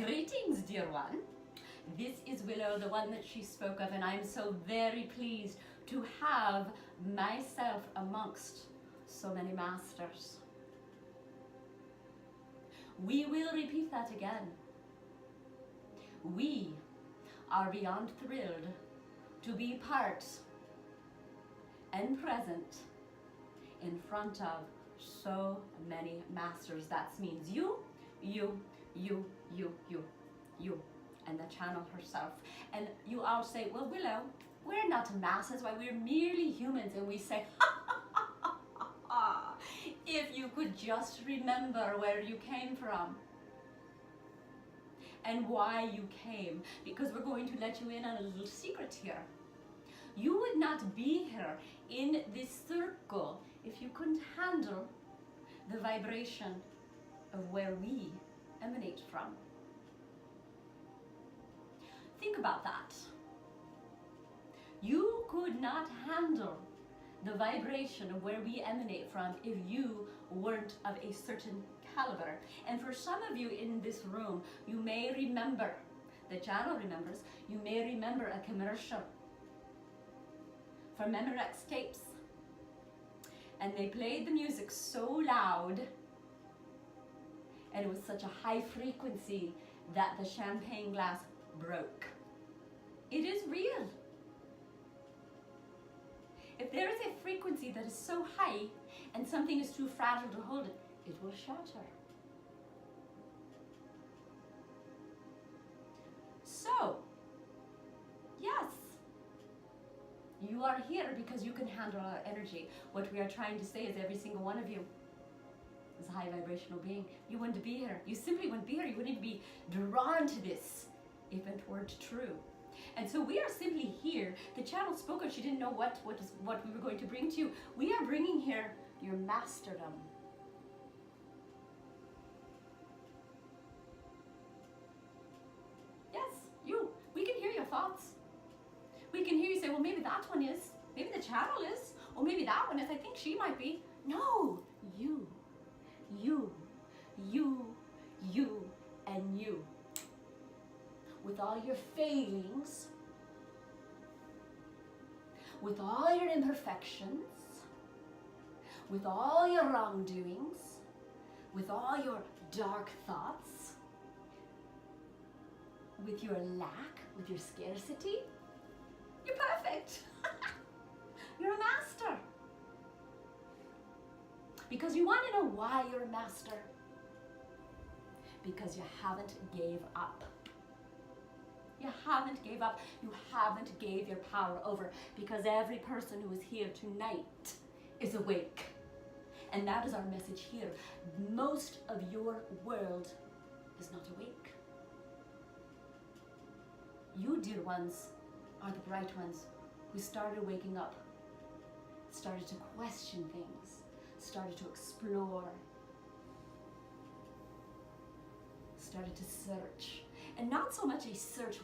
Greetings, dear one. This is Willow, the one that she spoke of, and I'm so very pleased to have myself amongst so many masters. We will repeat that again. We are beyond thrilled to be part and present in front of so many masters. That means you, and the channel herself. And you all say, well, Willow, we're not masses, why we're merely humans. And we say, if you could just remember where you came from and why you came, because we're going to let you in on a little secret here. You would not be here in this circle if you couldn't handle the vibration of where we emanate from. Think about that. You could not handle the vibration of where we emanate from if you weren't of a certain caliber. And for some of you in this room, you may remember, the channel remembers, you may remember a commercial for Memorex tapes. And they played the music so loud, and it was such a high frequency that the champagne glass broke. It is real. If there is a frequency that is so high and something is too fragile to hold it, it will shatter. So, yes, you are here because you can handle our energy. What we are trying to say is every single one of you is a high vibrational being. You wouldn't be here. You simply wouldn't be here. You wouldn't be drawn to this if it weren't true. And so we are simply here. The channel spoke of, she didn't know what we were going to bring to you. We are bringing here your masterdom. Yes, you. We can hear your thoughts. We can hear you say, well, maybe that one is. Maybe the channel is. Or maybe that one is. I think she might be. No, you, and you. With all your failings, with all your imperfections, with all your wrongdoings, with all your dark thoughts, with your lack, with your scarcity, you're perfect. You're a master. Because you want to know why you're a master. Because you haven't gave up. You haven't gave up. You haven't gave your power over, because every person who is here tonight is awake. And that is our message here. Most of your world is not awake. You, dear ones, are the bright ones who started waking up, started to question things, started to explore, started to search. And not so much a search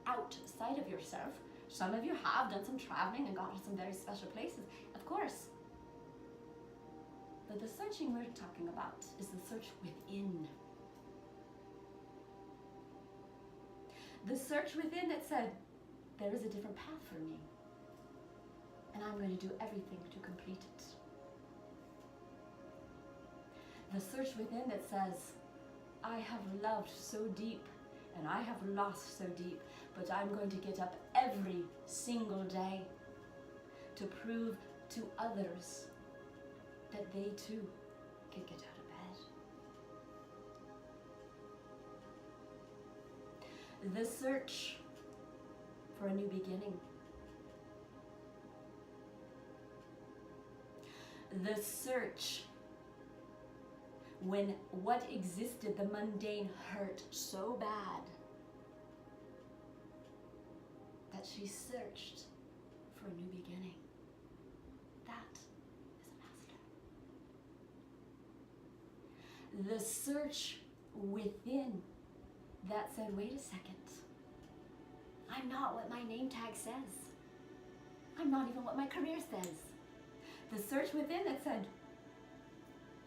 outside of yourself. Some of you have done some traveling and gone to some very special places, of course. But the searching we're talking about is the search within. The search within that said, there is a different path for me, and I'm going to do everything to complete it. The search within that says, I have loved so deep, and I have lost so deep, but I'm going to get up every single day to prove to others that they too can get out of bed. The search for a new beginning. The search when what existed, the mundane, hurt so bad that she searched for a new beginning. That is a master. The search within that said, wait a second, I'm not what my name tag says. I'm not even what my career says. The search within that said,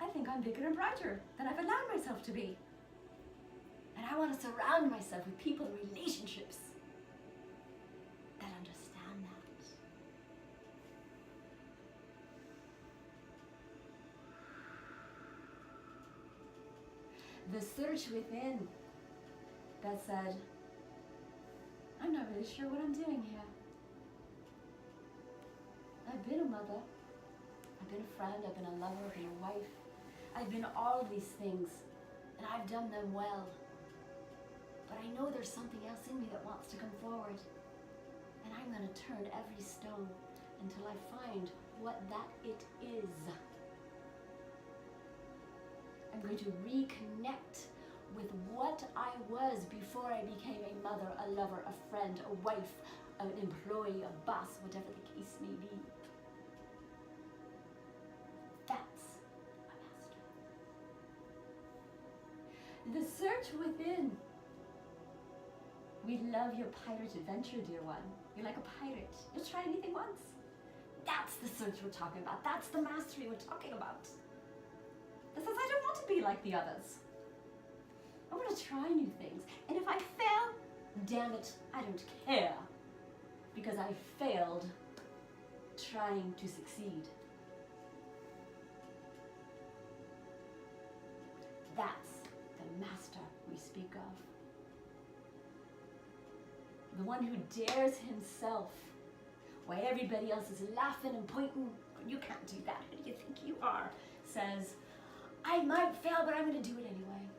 I think I'm bigger and brighter than I've allowed myself to be. And I want to surround myself with people and relationships that understand that. The search within that said, I'm not really sure what I'm doing here. I've been a mother, I've been a friend, I've been a lover, I've been a wife. I've been all these things, and I've done them well. But I know there's something else in me that wants to come forward. And I'm going to turn every stone until I find what that it is. I'm going to reconnect with what I was before I became a mother, a lover, a friend, a wife, an employee, a boss, whatever the case may be. That's a master. The search within. We love your pirate adventure, dear one. You're like a pirate. You'll try anything once. That's the search we're talking about. That's the mastery we're talking about. That says, I don't want to be like the others. I want to try new things. And if I fail, damn it, I don't care. Because I failed trying to succeed. That's the master we speak of. The one who dares himself while everybody else is laughing and pointing. You can't do that. Who do you think you are? Says, I might fail, but I'm going to do it anyway.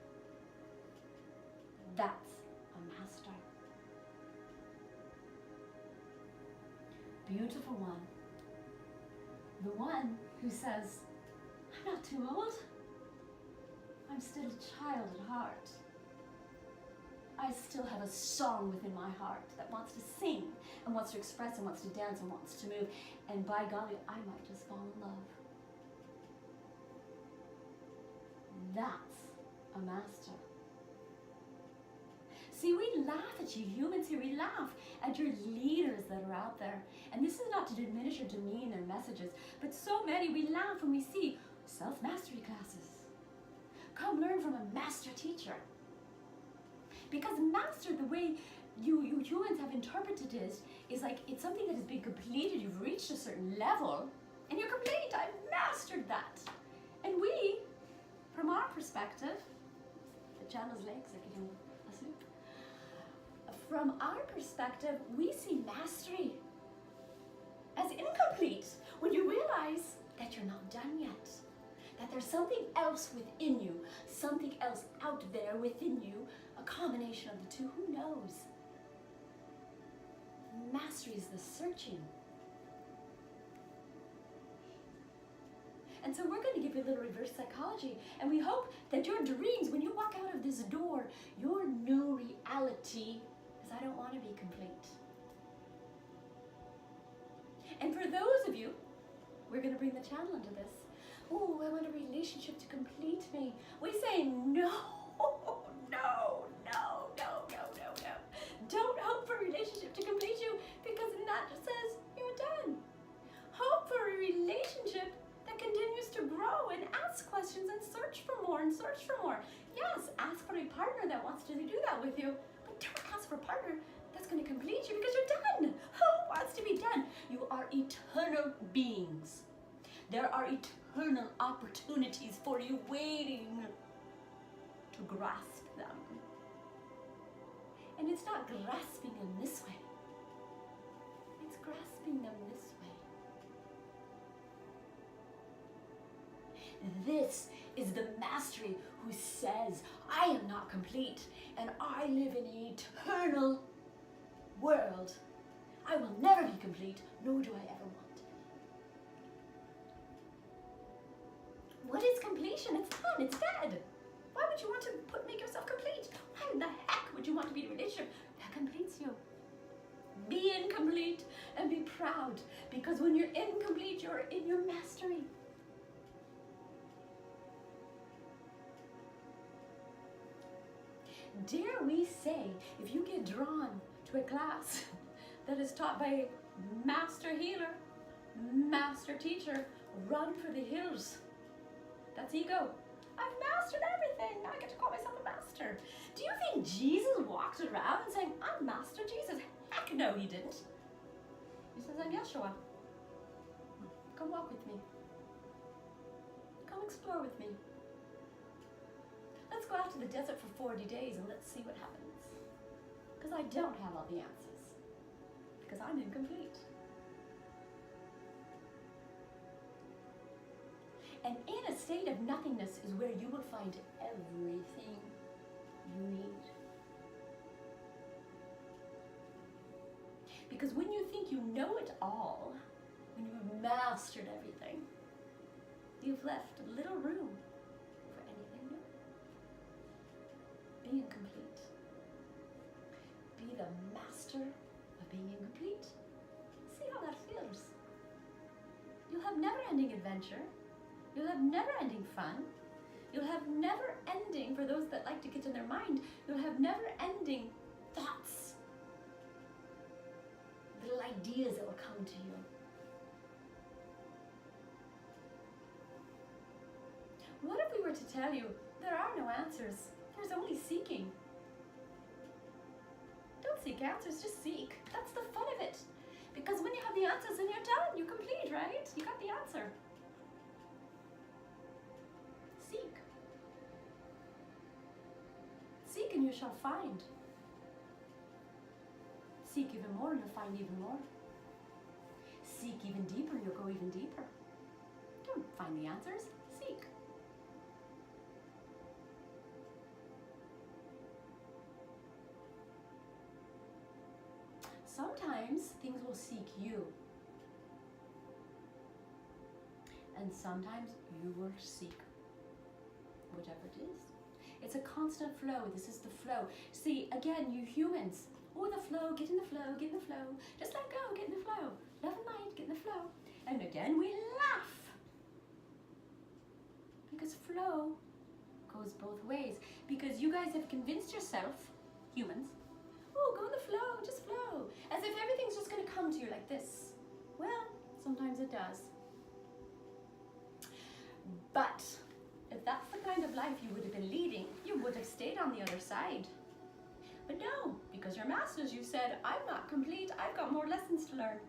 That's a master. Beautiful one. The one who says, I'm not too old. I'm still a child at heart. I still have a song within my heart that wants to sing and wants to express and wants to dance and wants to move. And by golly, I might just fall in love. That's a master. See, we laugh at you humans here. We laugh at your leaders that are out there. And this is not to diminish or demean their messages, but so many, we laugh when we see self-mastery classes. Come learn from a master teacher. Because master, the way you humans have interpreted it, is like it's something that has been completed. You've reached a certain level, and you're complete. I've mastered that. And we, from our perspective, the channel's legs are getting asleep. From our perspective, we see mastery as incomplete when you realize that you're not done yet. That there's something else within you, something else out there within you, a combination of the two, who knows? Mastery is the searching. And so we're going to give you a little reverse psychology, and we hope that your dreams, when you walk out of this door, your new reality is, I don't want to be complete. And for those of you, we're going to bring the channel into this. Oh, I want a relationship to complete me. We say no, no, no, no, no, no, no. Don't hope for a relationship to complete you, because that just says you're done. Hope for a relationship that continues to grow and ask questions and search for more and search for more. Yes, ask for a partner that wants to do that with you, but don't ask for a partner that's going to complete you, because you're done. Who wants to be done? You are eternal beings. There are eternal opportunities for you waiting to grasp them. And it's not grasping them this way. It's grasping them this way. This is the mastery who says, I am not complete and I live in an eternal world. I will never be complete, nor do I ever want. What is completion? It's done. It's dead. Why would you want to make yourself complete? Why in the heck would you want to be in a relationship that completes you? Be incomplete and be proud, because when you're incomplete, you're in your mastery. Dare we say, if you get drawn to a class that is taught by a master healer, master teacher, run for the hills. That's ego. I've mastered everything. Now I get to call myself a master. Do you think Jesus walked around saying, I'm Master Jesus? Heck no, he didn't. He says, I'm Yeshua. Come walk with me. Come explore with me. Let's go out to the desert for 40 days and let's see what happens. Because I don't have all the answers. Because I'm incomplete. And in a state of nothingness is where you will find everything you need. Because when you think you know it all, when you've mastered everything, you've left little room for anything new. Be incomplete. Be the master of being incomplete. See how that feels. You'll have never-ending adventure. You'll have never-ending fun. You'll have never-ending, for those that like to get in their mind, you'll have never-ending thoughts. Little ideas that will come to you. What if we were to tell you there are no answers? There's only seeking. Don't seek answers, just seek. That's the fun of it. Because when you have the answers and you're done, you're complete, right? You got the answer. Seek. Seek and you shall find. Seek even more and you'll find even more. Seek even deeper and you'll go even deeper. Don't find the answers, seek. Sometimes things will seek you. And sometimes you will seek whatever it is. It's a constant flow. This is the flow. See, again, you humans, oh, the flow, get in the flow, get in the flow. Just let go, get in the flow. Love and light, get in the flow. And again, we laugh. Because flow goes both ways. Because you guys have convinced yourself, humans, oh, go with the flow, just flow. As if everything's just going to come to you like this. Well, sometimes it does. But if that's the kind of life you would have been leading, you would have stayed on the other side. But no, because you're masters, you said, I'm not complete, I've got more lessons to learn.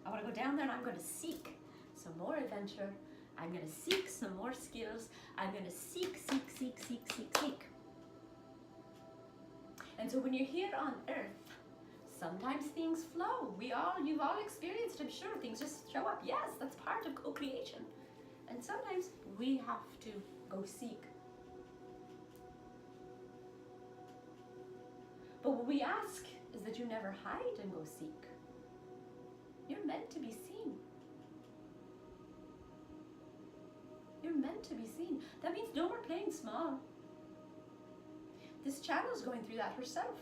I want to go down there and I'm going to seek some more adventure. I'm going to seek some more skills. I'm going to seek. And so when you're here on earth, sometimes things flow. You've all experienced, I'm sure, things just show up. Yes, that's part of co-creation. And sometimes we have to go seek. But what we ask is that you never hide and go seek. You're meant to be seen. You're meant to be seen. That means no more playing small. This channel is going through that herself.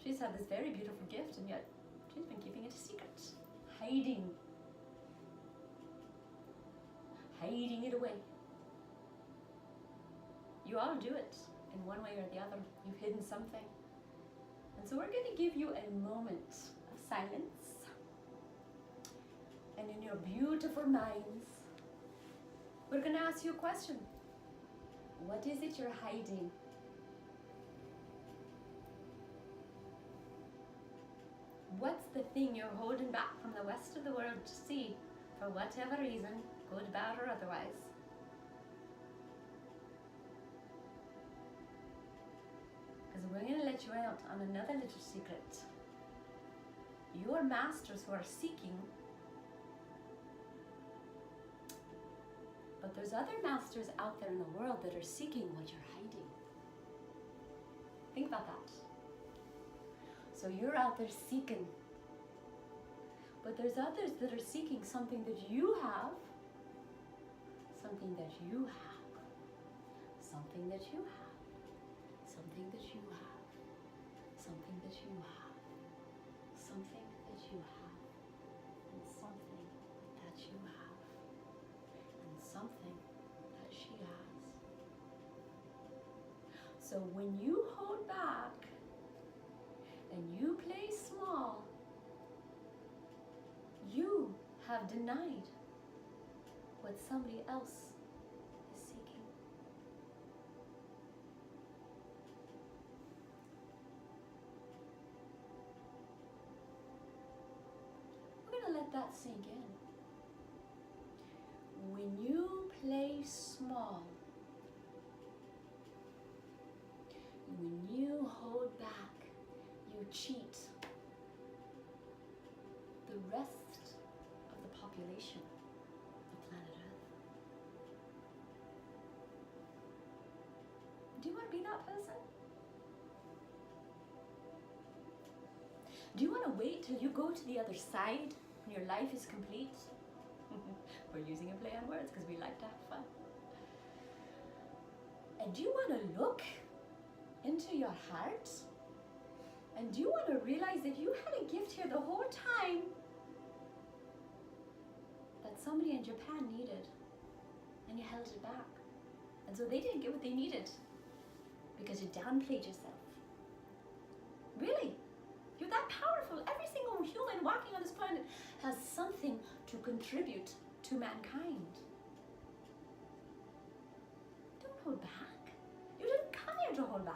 She's had this very beautiful gift and yet she's been keeping it a secret. Hiding it away. You all do it in one way or the other. You've hidden something. And so we're going to give you a moment of silence. And in your beautiful minds, we're going to ask you a question. What is it you're hiding? What's the thing you're holding back from the rest of the world to see for whatever reason, good, bad, or otherwise? Because we're going to let you out on another little secret. You are masters who are seeking, but there's other masters out there in the world that are seeking what you're hiding. Think about that. So you're out there seeking, but there's others that are seeking something that you have, something that you have, something that you have, something that you have, something that you have, something that you have, and something that you have, and something that she has. So when you hold back and you play small, you have denied what somebody else that sink in. When you play small, when you hold back, you cheat the rest of the population of planet Earth. Do you want to be that person? Do you want to wait till you go to the other side when your life is complete? We're using a play on words because we like to have fun. And do you want to look into your heart? And do you want to realize that you had a gift here the whole time that somebody in Japan needed, and you held it back? And so they didn't get what they needed because you downplayed yourself. Really? You're that powerful. Every single human walking on this planet has something to contribute to mankind. Don't hold back. You didn't come here to hold back.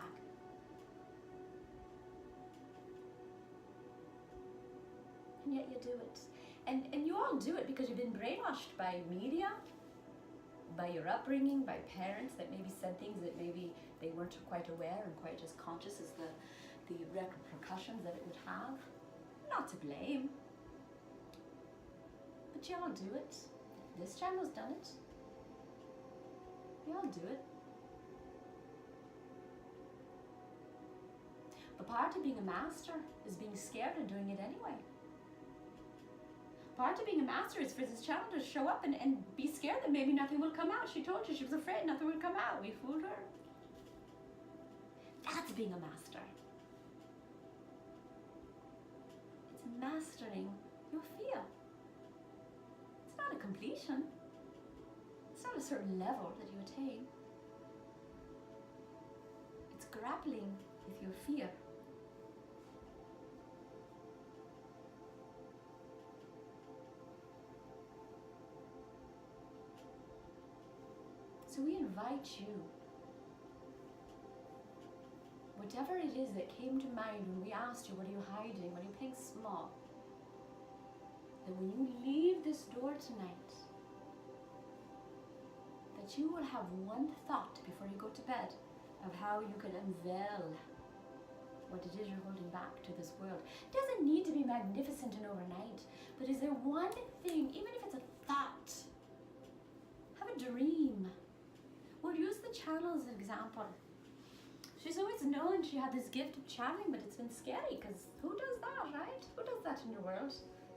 And yet you do it. And you all do it because you've been brainwashed by media, by your upbringing, by parents that maybe said things that maybe they weren't quite aware and quite as conscious as the repercussions that it would have. Not to blame. But you all do it. This channel's done it. You all do it. But part of being a master is being scared and doing it anyway. Part of being a master is for this channel to show up and be scared that maybe nothing will come out. She told you she was afraid nothing would come out. We fooled her. That's being a master. It's mastering your fear. It's not a completion. It's not a certain level that you attain. It's grappling with your fear. So we invite you, whatever it is that came to mind when we asked you, what are you hiding, what are you playing small, that when you leave this door tonight, that you will have one thought before you go to bed of how you can unveil what it is you're holding back to this world. It doesn't need to be magnificent and overnight, but is there one thing, even if it's a thought, have a dream. We'll use the channel as an example. She's always known she had this gift of channeling, but it's been scary because who does that, right? Who does that in your world?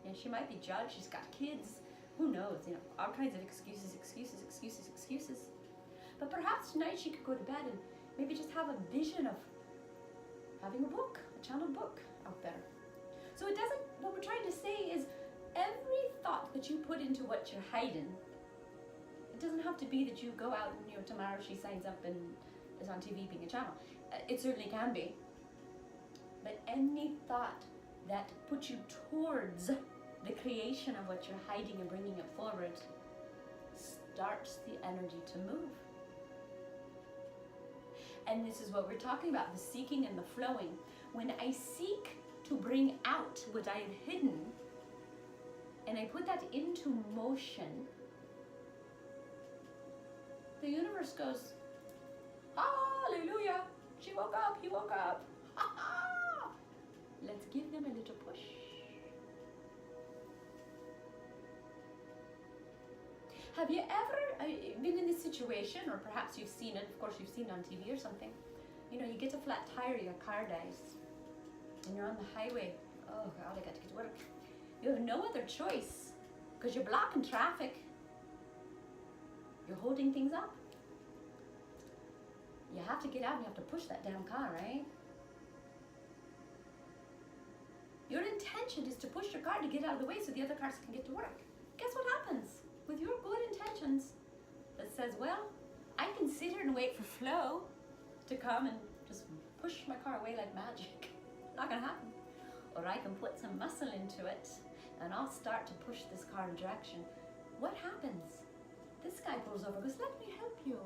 Yeah, she might be judged, she's got kids, who knows, you know, all kinds of excuses. But perhaps tonight she could go to bed and maybe just have a vision of having a book, a channeled book out there. So it doesn't, what we're trying to say is every thought that you put into what you're hiding, it doesn't have to be that you go out and, you know, tomorrow she signs up and is on TV being a channel. It certainly can be. But any thought that puts you towards the creation of what you're hiding and bringing it forward starts the energy to move. And this is what we're talking about, the seeking and the flowing. When I seek to bring out what I have hidden, and I put that into motion, the universe goes, hallelujah, she woke up, he woke up. Ha ha! Let's give them a little push. Have you ever been in this situation, or perhaps you've seen it, of course you've seen it on TV or something, you know, you get a flat tire, your car dies, and you're on the highway, oh God, I got to get to work. You have no other choice, because you're blocking traffic. You're holding things up. You have to get out and you have to push that damn car, right? Your intention is to push your car to get out of the way so the other cars can get to work. Guess what happens? With your good intentions that says, well, I can sit here and wait for flow to come and just push my car away like magic. Not gonna happen. Or I can put some muscle into it and I'll start to push this car in direction. What happens? This guy pulls over, goes, let me help you.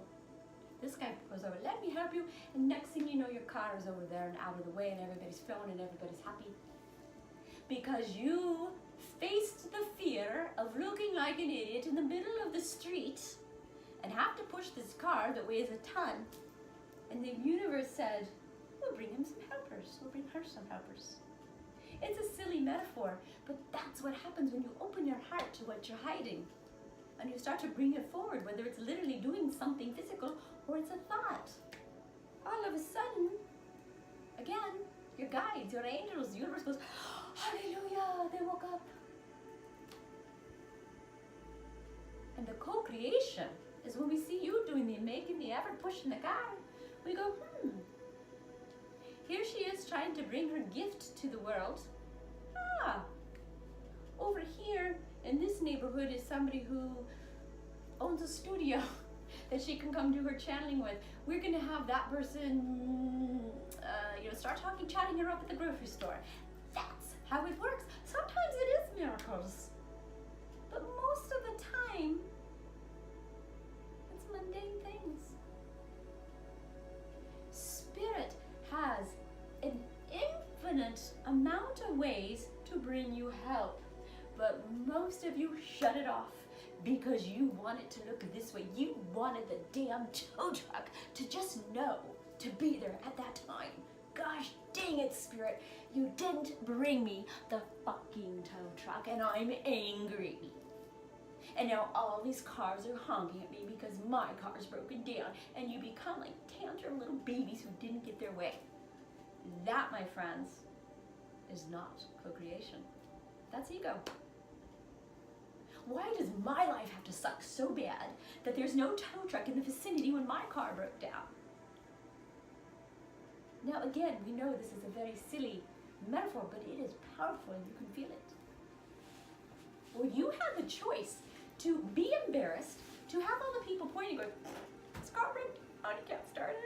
This guy goes over, let me help you. And next thing you know, your car is over there and out of the way and everybody's flowing and everybody's happy. Because you faced the fear of looking like an idiot in the middle of the street and have to push this car that weighs a ton. And the universe said, we'll bring him some helpers. We'll bring her some helpers. It's a silly metaphor, but that's what happens when you open your heart to what you're hiding. And you start to bring it forward, whether it's literally doing something physical or it's a thought. All of a sudden, again, your guides, your angels, the universe goes, hallelujah, they woke up. And the co-creation is when we see you doing the making the effort, pushing the car. We go, here she is trying to bring her gift to the world. Over here in this neighborhood is somebody who owns a studio that she can come do her channeling with. We're going to have that person, start chatting her up at the grocery store. That's how it works. Sometimes it is miracles, but most of the time, it's mundane things. Spirit has an infinite amount of ways to bring you help, but most of you shut it off because you want it to look this way. You wanted the damn tow truck to just know to be there at that time. Gosh dang it, Spirit, you didn't bring me the fucking tow truck and I'm angry. And now all these cars are honking at me because my car's broken down and you become like tantrum little babies who didn't get their way. That, my friends, is not co-creation. That's ego. Why does my life have to suck so bad that there's no tow truck in the vicinity when my car broke down? Now again, we know this is a very silly metaphor, but it is powerful and you can feel it. Well, you have the choice to be embarrassed, to have all the people pointing going, this car broke down, you can't start it.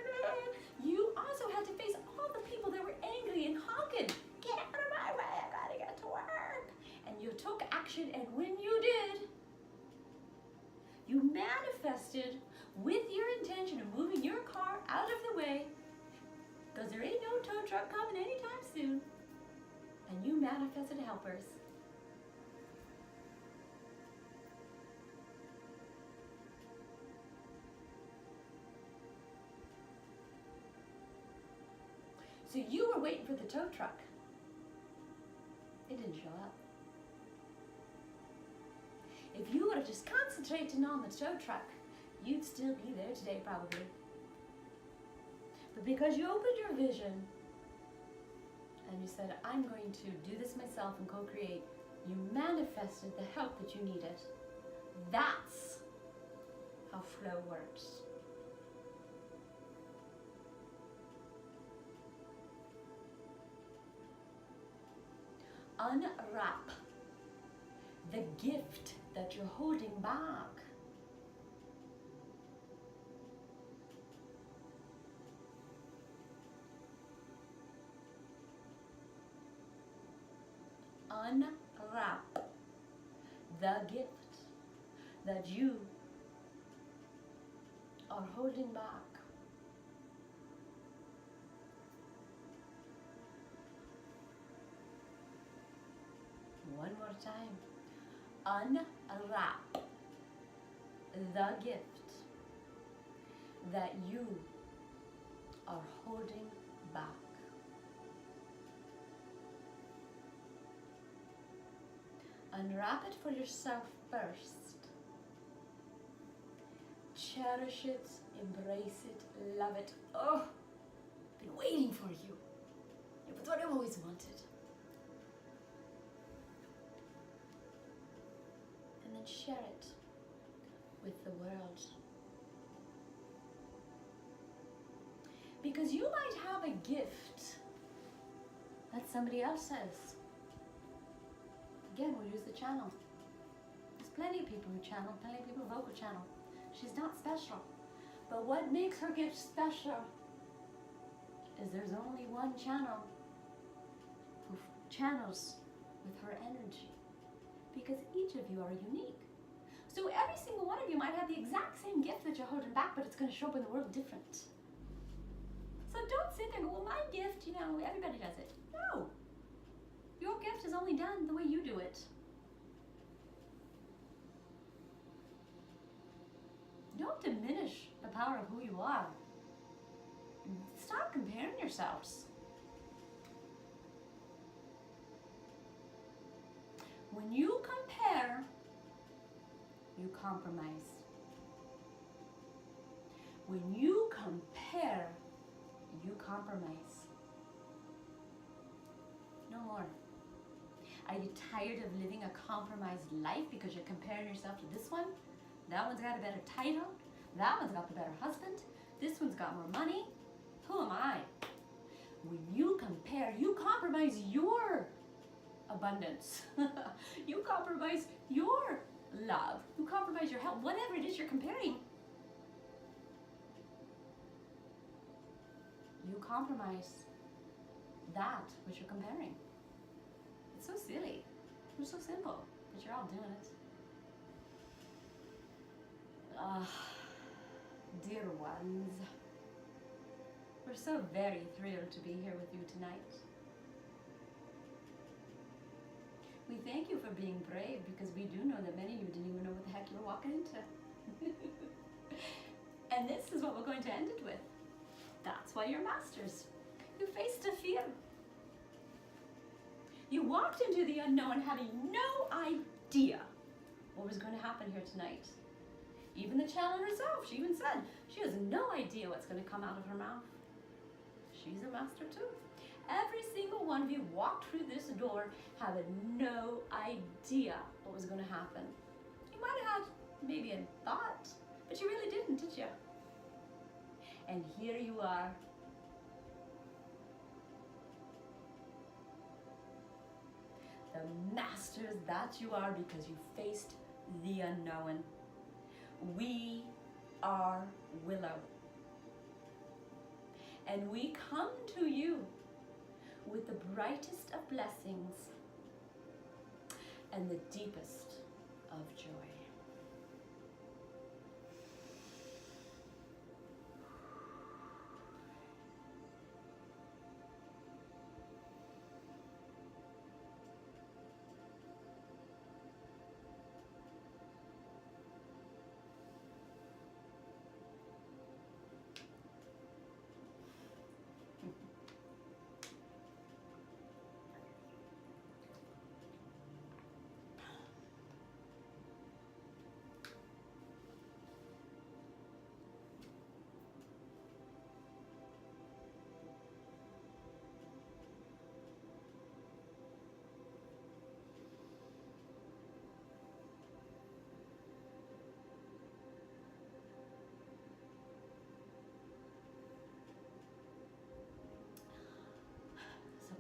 You also had to face all the people that were angry and honking. Get out of my way, I gotta get to work. And you took action, and when you did, you manifested with your intention of moving your car out of the way, because there ain't no tow truck coming anytime soon, and you manifested helpers. So you were waiting for the tow truck. It didn't show up. If you would have just concentrated on the tow truck, you'd still be there today probably. But because you opened your vision and you said, I'm going to do this myself and co-create, you manifested the help that you needed. That's how flow works. Unwrap the gift that you're holding back. Unwrap the gift that you are holding back. One more time. Unwrap the gift that you are holding back. Unwrap it for yourself first. Cherish it, embrace it, love it. Oh, I've been waiting for you. It was what I've always wanted. And then share it with the world. Because you might have a gift that somebody else has. Again, we'll use the channel. There's plenty of people who channel, plenty of people who vocal channel. She's not special. But what makes her gift special is there's only one channel who channels with her energy. Because each of you are unique. So every single one of you might have the exact same gift that you're holding back, but it's going to show up in the world different. So don't sit there and go, well, my gift, everybody does it. No. Your gift is only done the way you do it. Don't diminish the power of who you are. Stop comparing yourselves. When you compare, you compromise. When you compare, you compromise. No more. Are you tired of living a compromised life because you're comparing yourself to this one? That one's got a better title. That one's got the better husband. This one's got more money. Who am I? When you compare, you compromise your abundance. You compromise your love. You compromise your health. Whatever it is you're comparing, you compromise that which you're comparing. It's so silly. It's so simple, but you're all doing it. Dear ones, we're so very thrilled to be here with you tonight. We thank you for being brave, because we do know that many of you didn't even know what the heck you were walking into. And this is what we're going to end it with. That's why you're masters. You faced a fear. You walked into the unknown having no idea what was going to happen here tonight. Even the channel herself, she even said she has no idea what's going to come out of her mouth. She's a master too. Every single one of you walked through this door having no idea what was going to happen. You might have had maybe a thought, but you really didn't, did you? And here you are. The masters that you are, because you faced the unknown. We are Willow. And we come to you with the brightest of blessings and the deepest of joy.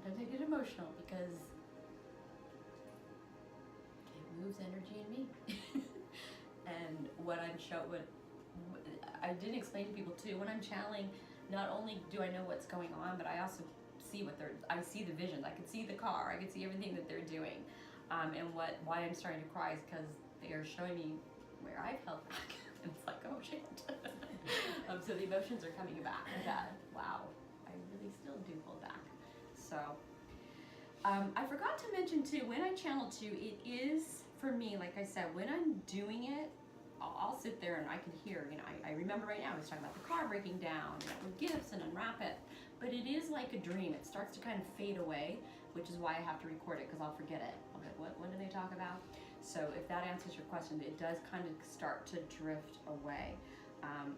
Sometimes I get emotional because it moves energy in me. And what I did explain to people too, when I'm channeling, not only do I know what's going on, but I also see I see the visions. I can see the car, I can see everything that they're doing. And why I'm starting to cry is because they are showing me where I've held back. And it's like, oh shit. So the emotions are coming back. That, wow, I really still do hold back. So, I forgot to mention too, when I channel too, it is, for me, like I said, when I'm doing it, I'll sit there and I can hear, I remember right now, I was talking about the car breaking down, with gifts and unwrap it, but it is like a dream. It starts to kind of fade away, which is why I have to record it, because I'll forget it. I'll be like, what did they talk about? So if that answers your question, it does kind of start to drift away.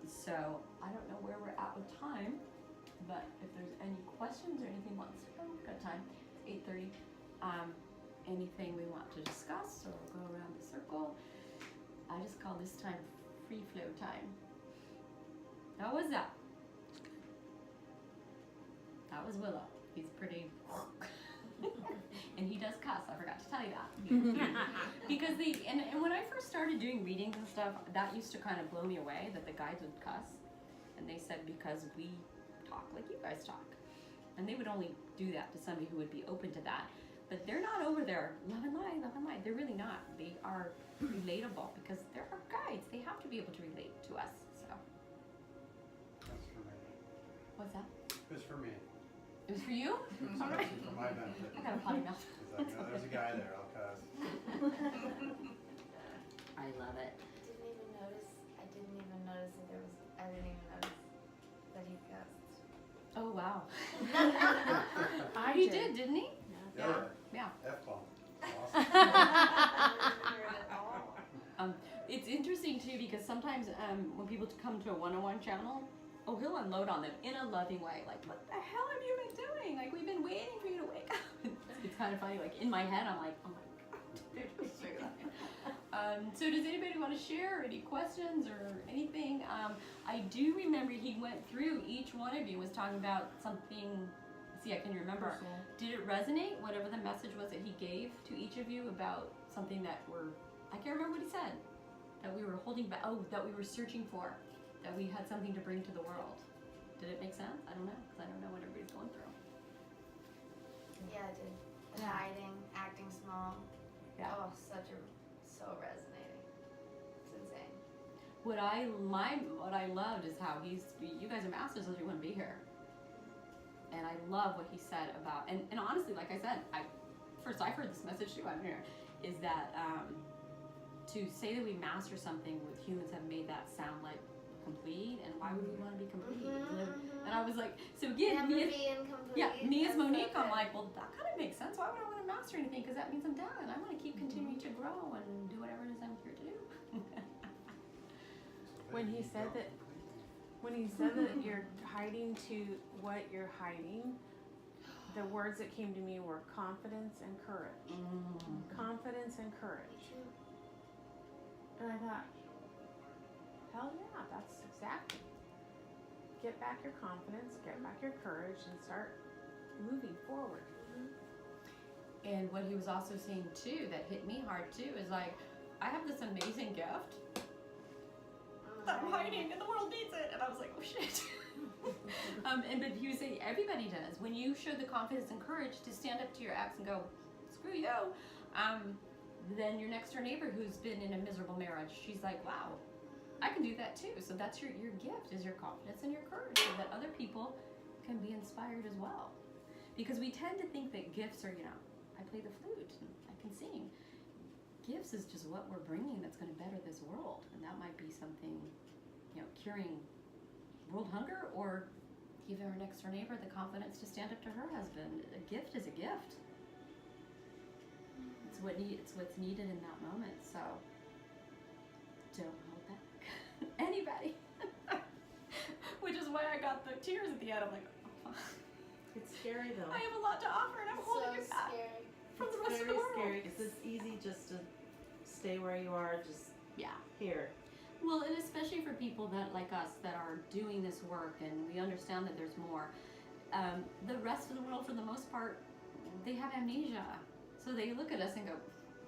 So I don't know where we're at with time, but if there's any questions or anything we've got time. It's 8:30. Anything we want to discuss or go around the circle. I just call this time free flow time. How was that? That was Willow. He's pretty and he does cuss. I forgot to tell you that. Because and when I first started doing readings and stuff, that used to kind of blow me away that the guides would cuss. And they said because we talk like you guys talk. And they would only do that to somebody who would be open to that. But they're not over there, love and light, love and light. They're really not. They are relatable because they're our guides. They have to be able to relate to us. So. That's for me. What's that? It was for me. It was for you? It's All right. for my benefit. I got a potty mouth. It's like, no, there's a guy there, I'll cuss. I love it. I didn't even notice wow. I He did, didn't he? Yeah. Yeah. F-bomb. Awesome. It's interesting too because sometimes when people come to a one-on-one channel, he'll unload on them in a loving way. Like, what the hell have you been doing? Like, we've been waiting for you to wake up. It's kind of funny. Like, in my head, I'm like, oh my God, they're just so loving. So does anybody want to share any questions or anything? I do remember he went through each one of you was talking about something. See, I can remember. Personal. Did it resonate? Whatever the message was that he gave to each of you about something that I can't remember what he said. That we were holding back. Oh, that we were searching for. That we had something to bring to the world. Did it make sense? I don't know, because I don't know what everybody's going through. Yeah, it did. The Yeah. hiding, acting small. Yeah. Oh, so resonating. It's insane. What I loved is how you guys are masters, else you wouldn't be here. And I love what he said about, and honestly, like I said, first I've heard this message too, I'm here, is that to say that we master something with humans have made that sound like complete, and why would we want to be complete? And I was like, so again, Never me as, be incomplete. yeah, me as That's so Monique, I'm good. like, well, that kind of makes sense. Why would I want to master anything? Because that means I'm done. I want to keep continuing to grow and do whatever it is I'm here to do. When he said that you're hiding to what you're hiding, the words that came to me were confidence and courage. Confidence and courage. And I thought, hell yeah, that's exactly. Get back your confidence, get back your courage, and start moving forward. And what he was also saying too, that hit me hard too, is like, I have this amazing gift that I'm hiding and the world needs it. And I was like, oh shit. But he was saying everybody does. When you show the confidence and courage to stand up to your ex and go, screw you, then your next door neighbor who's been in a miserable marriage, she's like, wow, I can do that too. So that's your gift, is your confidence and your courage, so that other people can be inspired as well. Because we tend to think that gifts are, I play the flute and I can sing. Gifts is just what we're bringing that's going to better this world. And that might be something, curing world hunger, or giving our next door neighbor the confidence to stand up to her husband. A gift is a gift. It's what's needed in that moment. So don't hold back anybody. Which is why I got the tears at the end. I'm like, oh, It's scary though. I have a lot to offer, and I'm holding So it back scary. from the It's rest of very the world. scary because it's easy just to stay where you are, just Yeah. here. Well, and especially for people that like us that are doing this work, and we understand that there's more. The rest of the world, for the most part, they have amnesia, so they look at us and go,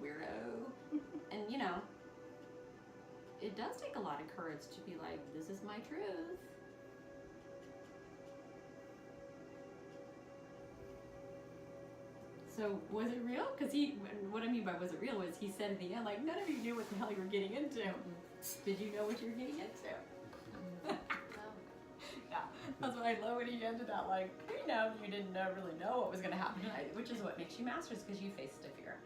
"Weirdo," and it does take a lot of courage to be like, "This is my truth." So was it real? Because what I mean by was it real was he said at the end, like, none of you knew what the hell you were getting into. Did you know what you were getting into? Yeah, that's what I love when he ended that, like, we know you didn't really know what was going to happen tonight, which is what makes you masters, because you faced a fear.